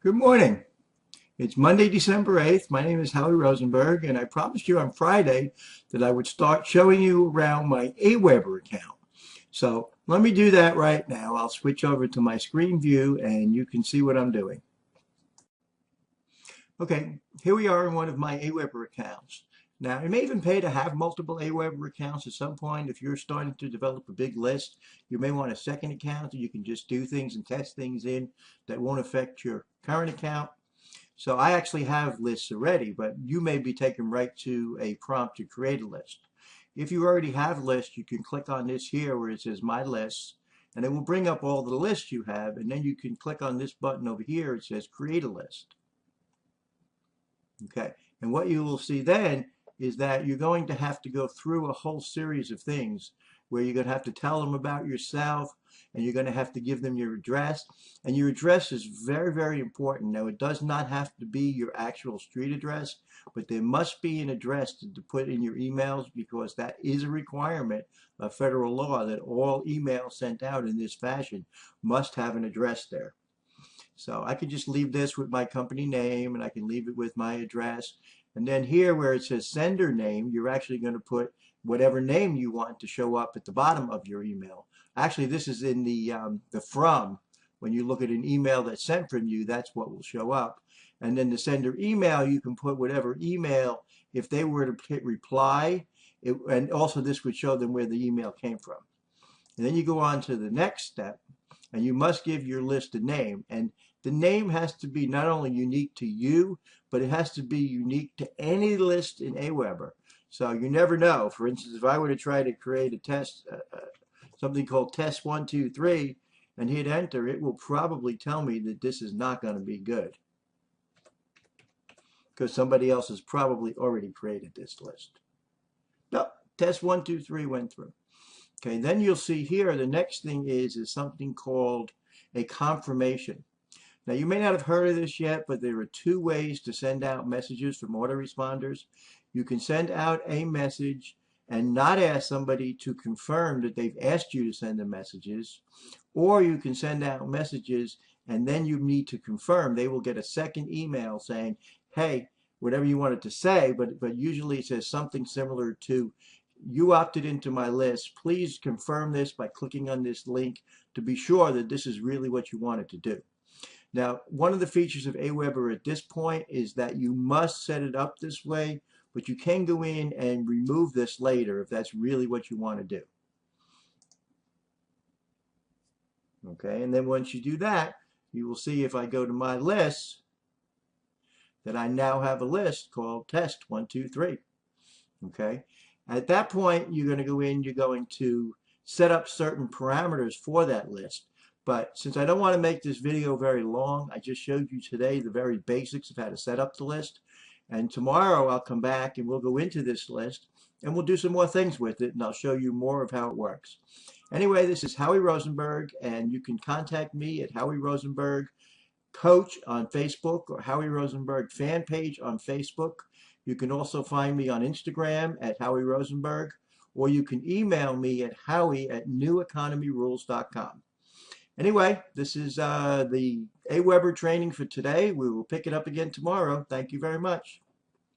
Good morning. It's Monday, December 8th. My name is Howie Rosenberg, and I promised you on Friday that I would start showing you around my Aweber account. So let me do that right now. I'll switch over to my screen view and you can see what I'm doing. Okay, here we are in one of my Aweber accounts. Now, it may even pay to have multiple Aweber accounts at some point. If you're starting to develop a big list, you may want a second account that you can just do things and test things in that won't affect your current account. So I actually have lists already, but you may be taken right to a prompt to create a list. If you already have lists, you can click on this here where it says My Lists, and it will bring up all the lists you have, and then you can click on this button over here. It says Create a List. Okay, and what you will see then is that you're going to have to go through a whole series of things where you're going to have to tell them about yourself, and you're going to have to give them your address. And your address is very, very important. Now, it does not have to be your actual street address, but there must be an address to put in your emails, because that is a requirement of federal law that all emails sent out in this fashion must have an address there. So I could just leave this with my company name, and I can leave it with my address. And then here where it says sender name, you're actually going to put whatever name you want to show up at the bottom of your email. Actually, this is in the from. When you look at an email that's sent from you, that's what will show up. And then the sender email, you can put whatever email. If they were to hit reply, and also this would show them where the email came from. And then you go on to the next step, and you must give your list a name. And the name has to be not only unique to you, but it has to be unique to any list in Aweber. So you never know. For instance, if I were to try to create a test, something called test 123, and hit enter, it will probably tell me that this is not going to be good, because somebody else has probably already created this list. No, test 123 went through. Okay, then you'll see here the next thing is something called a confirmation. Now, you may not have heard of this yet, but there are two ways to send out messages from autoresponders. You can send out a message and not ask somebody to confirm that they've asked you to send the messages, or you can send out messages and then you need to confirm. They will get a second email saying, hey, whatever you wanted to say, but usually it says something similar to, you opted into my list. Please confirm this by clicking on this link to be sure that this is really what you wanted to do. Now, one of the features of Aweber at this point is that you must set it up this way, but you can go in and remove this later if that's really what you want to do. Okay, and then once you do that, you will see if I go to my list that I now have a list called test 123. Okay, at that point, you're going to go in, you're going to set up certain parameters for that list. But since I don't want to make this video very long, I just showed you today the very basics of how to set up the list. And tomorrow I'll come back and we'll go into this list and we'll do some more things with it, and I'll show you more of how it works. Anyway, this is Howie Rosenberg, and you can contact me at Howie Rosenberg Coach on Facebook or Howie Rosenberg fan page on Facebook. You can also find me on Instagram at Howie Rosenberg, or you can email me at howie@neweconomyrules.com. Anyway, this is the Aweber training for today. We will pick it up again tomorrow. Thank you very much.